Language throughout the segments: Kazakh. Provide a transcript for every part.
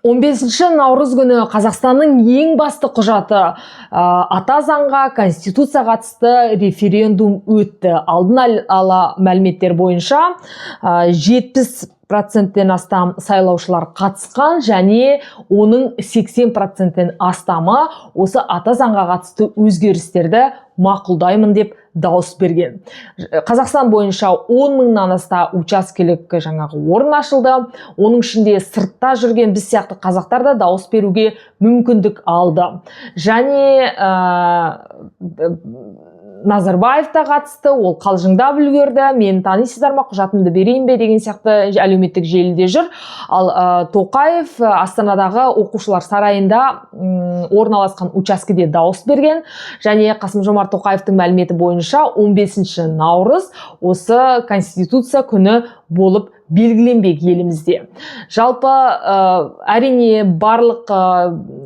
15 наурыз күні Қазақстанның ең басты құжаты ата заңға, конституция қатысты референдум өтті. Алдын ала мәліметтер бойынша 70%-тен астам сайлаушылар қатысқан және оның 80%-тен астамы осы ата заңға қатысты өзгерістерді мақұлдаймын деп дауыс берген. Қазақстан бойынша 10 мыңнан аса учаскелік орын ашылды. Оның ішінде сыртта жүрген біз сияқты қазақтар да дауыс беруге мүмкіндік алды. Және Назарбаев та қатысты, ол қалжыңдап үлгерді. Мені танисыздар ма, құжатымды берейін бе деген сияқты әлеуметтік желіде жүр. Ал Тоқаев Астанадағы оқушылар сарайында орналасқан учаскеде дауыс берген. Және Қасым-Жомарт Тоқаевтың мәліметі бойынша 15 наурыз осы Конституция күні болып белгіленбек елімізде. Жалпы әрине барлық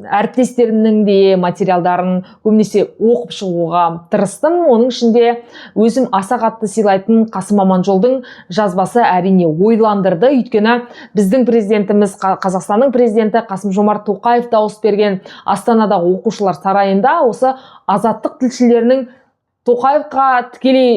әріптестерімнің де материалдарын көбінесе оқып шығуға тырыстым. Оның ішінде өзім аса қатты сыйлайтын Қасым Аманжолдың жазбасы әрине ойландырды. Өйткені біздің президентіміз, Қазақстанның президенті Қасым-Жомарт Тоқаев дауыс берген Астанадағы оқушылар сарайында осы азаттық тілшілерінің Тоқаевқа тікелей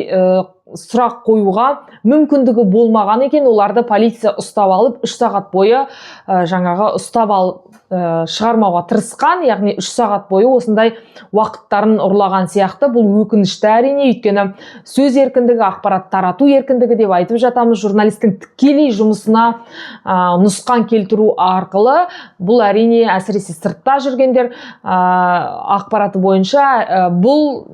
сұрақ қоюға мүмкіндігі болмаған екен. Оларды полиция ұстап алып 3 сағат бойы ұстап алып шығармауға тырысқан, яғни 3 сағат бойы осындай уақыттарын ұрлаған сияқты. Бұл өкінішті әрине, өйткені сөз еркіндігі, ақпарат тарату еркіндігі деп айтып жатамыз. Журналистің тікелей жұмысына нұсқан келтіру арқылы бұл әрине әсіресе сыртта жүргендер ақпараты бойынша бұл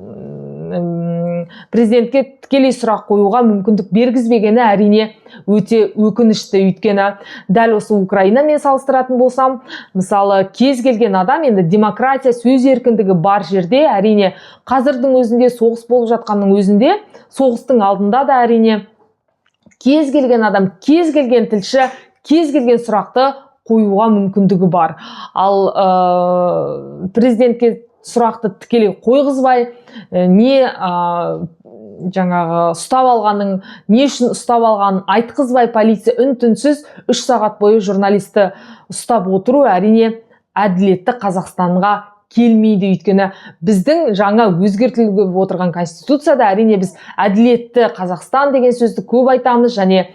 президентке тікелей сұрақ қоюға мүмкіндік бергізбегені әрине өте өкінішті. Өйткені дәл осы Украинамен салыстыратын болсам, мысалы кез келген адам, енді демократия, сөз еркіндігі бар жерде, әрине қазірдің өзінде, соғыс болып жатқанның өзінде, соғыстың алдында да әрине кез келген адам, кез келген тілші, кез келген сұрақты қоюға мүмкіндігі бар. Ал президентке сұрақты тікелей қойғызбай, не ұстап алғанын, не үшін ұстап алғанын айтқызбай, полиция үн-түнсіз 3 сағат бойы журналисті ұстап отыру әрине әділетті Қазақстанға келмейді. Өйткені біздің жаңа өзгертіліп отырған Конституцияда әрине біз әділетті Қазақстан деген сөзді көп айтамыз, және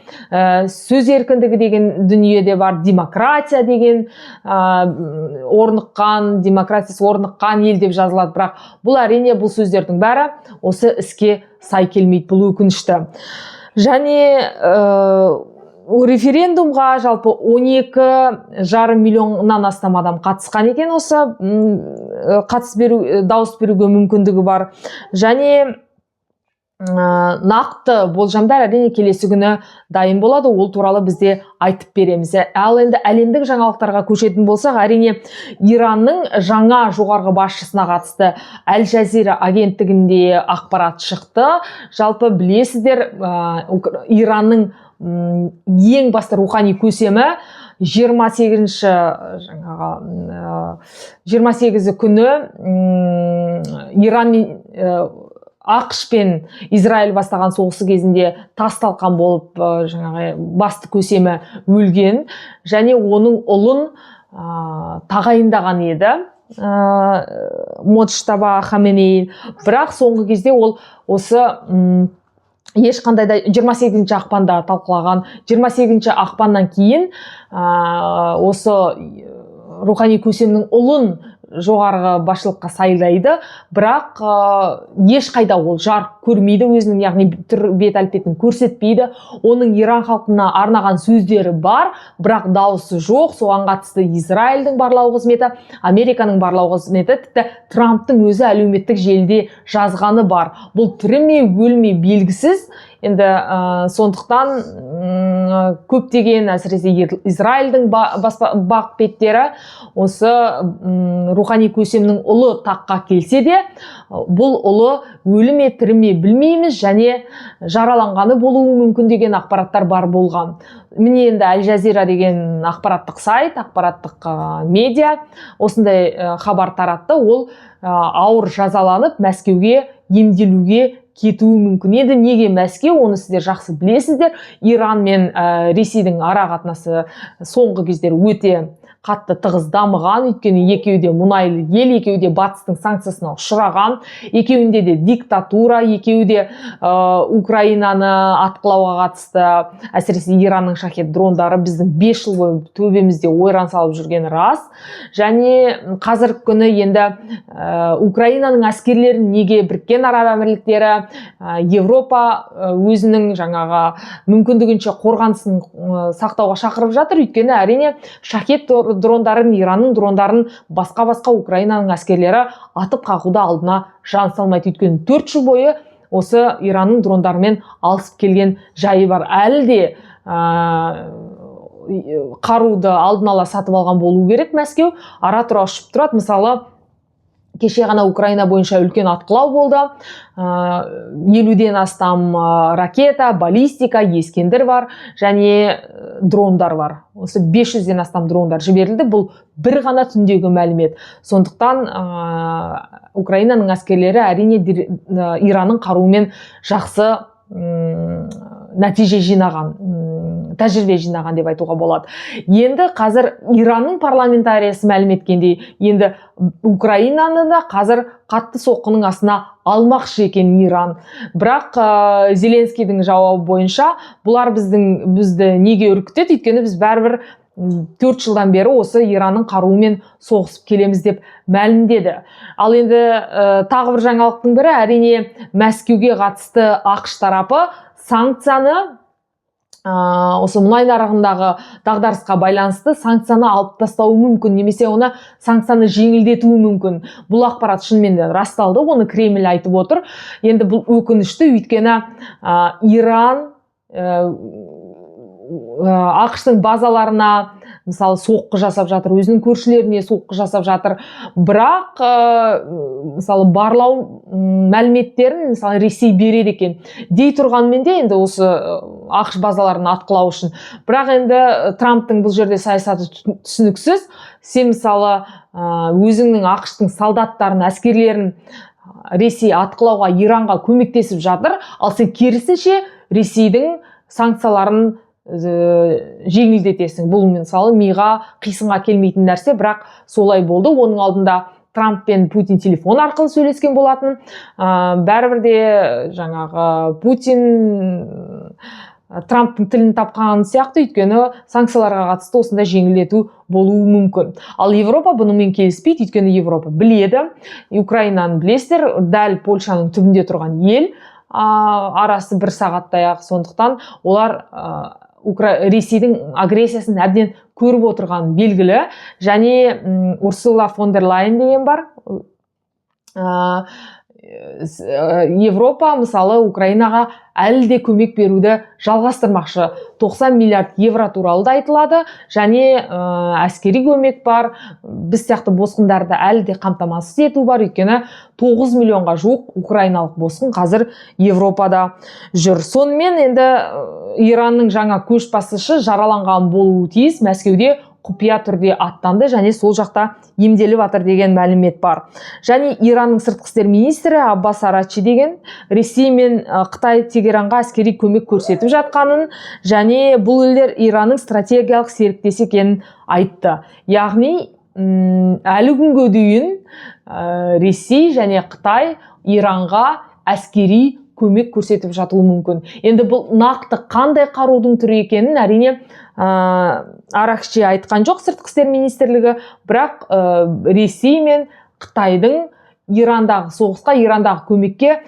сөз еркіндігі деген дүниеде бар, демократия деген орныққан, демократиясы орныққан ел деп жазылады. Бірақ бұл әрине бұл сөздердің бәрі осы іске сай келмейді, бұл өкінішті. Және референдумға жалпы 12,5 миллионнан астам адам қатысқан екен. Осы дауыс беруге мүмкіндігі бар. Және нақты болжамдар әрине келесі күні дайын болады. Ол туралы бізде айтып береміз. Ал енді әлемдік жаңалықтарға көшетін болсақ, әрине Иранның жаңа жоғарғы басшысына қатысты Аль-Жазира агенттігінде ақпарат шықты. Жалпы білесіздер, Иранның ең басты рухани көсемі 28 күні Иран ақш пен Израиль бастаған соғысы кезінде тас-талқан болып басты көсемі өлген, және оның ұлын тағайындаған еді, Моджтаба Хаменеи. Бірақ соңғы кезде ол осы ешқандай да 28 ақпанда талқылаған, 28 ақпаннан кейін осы рухани көсемнің ұлын жоғарғы басшылыққа сайлайды, бірақ ешқайда ол жарық көрмейді, өзінің яғни бет әлпетін көрсетпейді. Оның Иран халқына арнаған сөздері бар, бірақ дауысы жоқ. Соған қатысты Израильдің барлау қызметі, Американың барлау қызметі, тіпті Трамптың өзі әлеуметтік желіде жазғаны бар. Бұл тірі ме, өлме белгісіз. Енді сондықтан көптеген әсіресе Израильдің бақ беттері осы рухани көсемнің ұлы таққа келсе де, бұл ұлы өлі ме, тірі ме білмейміз, және жараланғаны болуы мүмкін деген ақпараттар бар болған. Міне енді Аль-Жазира деген ақпараттық сайт, ақпараттық медиа осындай хабар таратты. Ол ауыр жазаланып Мәскеуге емделуге кетуі мүмкін. Енді неге Мәскеу, оны сіздер жақсы білесіздер. Иран мен Ресейдің ара қатынасы соңғы кездері өте қатты тығыз дамыған, өйткені екеуі де мұнайлы ел, екеуі де батыстың санкциясына ұшыраған, екеуінде де диктатура, екеуі де Украинаны атқылауға қатысты, әсіресе Иранның шахет дрондары біздің 5 жыл бойы төбемізде ойран салып жүргені рас. Және қазіргі күні енді Украинаның әскерлерін неге Біріккен Араб Әмірліктері, Европа өзінің жаңағы мүмкіндігінше қорғанысын сақтауға шақырып жатыр. Өйткені әрине шахет дрондарын, Иранның дрондарын басқа Украинаның әскерлері атып қағуда алдына жан салмайды. Өйткені 4 жыл бойы осы Иранның дрондарымен алысып келген жайы бар. Әлі де қаруды алдын ала сатып алған болу керек Мәскеу. Ара тұра ұшып тұрады. Мысалы, кеше ғана Украина бойынша үлкен атқылау болды. 50-ден астам ракета, баллистика, ескендір бар, және дрондар бар. Осы 500-ден астам дрондар жіберілді. Бұл бір ғана түндегі мәлімет. Сондықтан Украинаның әскерлері әрине Иранның қаруымен жақсы нәтиже жинаған, тәжірибе жинаған деп айтуға болады. Енді қазір Иранның парламентариясы мәлім еткендей, енді Украинаны да қазір қатты соққының астына алмақшы екен Иран. Бірақ Зеленскийдің жауабы бойынша бұлар бізді неге үркітеді? Өйткені біз бәрібір 4 жылдан бері осы Иранның қаруымен соғысып келеміз деп мәлімдеді. Ал енді тағы бір жаңалықтың бірі, әрине Мәскеуге қатысты ақш тарапы санкцияны, осы мұнай нарығындағы дағдарысқа байланысты санкцияны алып тастауы мүмкін, немесе оны санкцияны жеңілдетуі мүмкін. Бұл ақпарат шынымен де расталды, оны Кремль айтып отыр. Енді бұл өкінішті, өйткені Иран ақштың базаларына мысалы соққы жасап жатыр, өзінің көршілеріне соққы жасап жатыр. Бірақ мысалы барлау мәліметтерін мысалы Ресей береді екен дей тұрғанмен де, енді осы ақш базаларын атқылау үшін. Бірақ енді Трамптың бұл жерде саясаты түсініксіз. Сен мысалы өзіңнің ақштың солдаттарын, әскерлерін Ресей атқылауға Иранға көмектесіп жатыр, ал сен керісінше Ресейдің санкцияларын жеңілдетесің. Бұл мысалы миға қисынға келмейтін нәрсе, бірақ солай болды. Оның алдында Трамп пен Путин телефон арқылы сөйлескен болатын. Бәрібір де жаңағы Путин Трамптың тілін тапқан сияқты, өйткені санкцияларға қатысты осында жеңілдету болуы мүмкін. Ал Европа бұнымен келіспейді, өйткені Европа біледі. Украинаны білесіздер, дәл Польшаның түбінде тұрған ел, арасы 1 сағаттай ақ, сондықтан олар Ресейдің агрессиясын әбден көріп отырған белгілі. Және Урсула фон дер Лайен деген бар. Европа мысалы Украинаға әлі де көмек беруді жалғастырмақшы. 90 миллиард евро туралы да айтылады, және әскери көмек бар. Біз сияқты босқындарды әлі де қамтамасыз ету бар, өйткені 9 миллионға жуық украиналық босқын қазір Европада жүр. Сонымен енді Иранның жаңа көшбасшысы жараланған болуы тиіс, Мәскеуде құпия түрде аттанды, және сол жақта емделіп жатыр деген мәлімет бар. Және Иранның сыртқы істер министрі Аббас Арачи деген Ресей мен Қытай Тегеранға әскери көмек көрсетіп жатқанын, және бұл елдер Иранның стратегиялық серіктесі екенін айтты. Яғни әлі күнге дейін Ресей және Қытай Иранға әскери көмек көрсетіп жатуы мүмкін. Енді бұл нақты қандай қарудың түрі екенін әрине Аракчи айтқан жоқ, сыртқы істер министрлігі, бірақ Ресей мен Қытайдың Ирандағы соғысқа, Ирандағы көмекке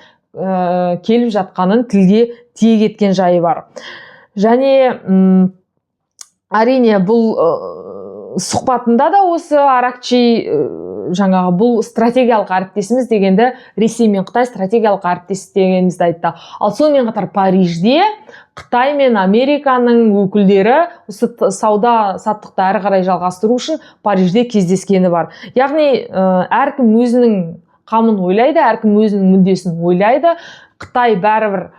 келіп жатқанын тілге тиек еткен жайы бар. Және әрине бұл сұхбатында да осы Аракчи жаңағы бұл стратегиялық әріптесіміз дегенді, Ресей мен Қытай стратегиялық әріптес дегенімізді айтты. Ал сонымен қатар Парижде Қытай мен Американың өкілдері осы сауда саттықты әрі қарай жалғастыру үшін Парижде кездескені бар. Яғни әркім өзінің қамын ойлайды, әркім өзінің мүддесін ойлайды. Қытай бәрібір,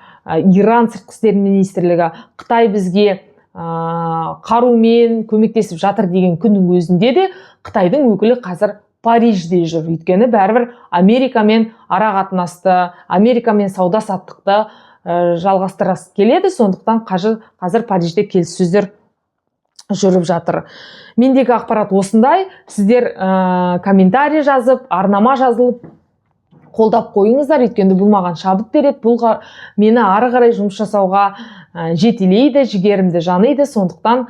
Иран сыртқы істер министрлігі Қытай бізге қарумен көмектесіп жатыр деген күннің өзінде де Қытайдың өкілі қазір Парижде жүр. Өйткені бәрібір Америкамен ара қатынасты, Америкамен сауда саттықты жалғастырасы келеді. Сондықтан қазір Парижде келіссөздер жүріп жатыр. Мендегі ақпарат осындай. Сіздер комментарий жазып, арнама жазылып қолдап қойыңыздар. Өйткені бұл маған шабыт береді. Бұл мені ары қарай жұмыс жасауға жетелейді, жігерімді жаниды. Сондықтан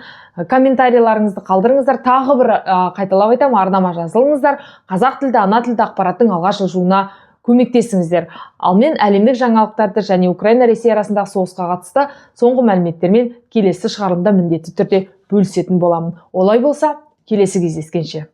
комментарийларыңызды қалдырыңыздар. Тағы бір қайталап айтамын, арнама жазылыңыздар. Қазақ тілді, ана тілді ақпараттың алға жылжуына көмектесіңіздер. Ал мен әлемдік жаңалықтарды және Украина Ресей арасындағы соғысқа қатысты соңғы мәліметтермен келесі шығарылымда міндетті түрде бөлісетін боламын. Олай болса, келесі кездескенше.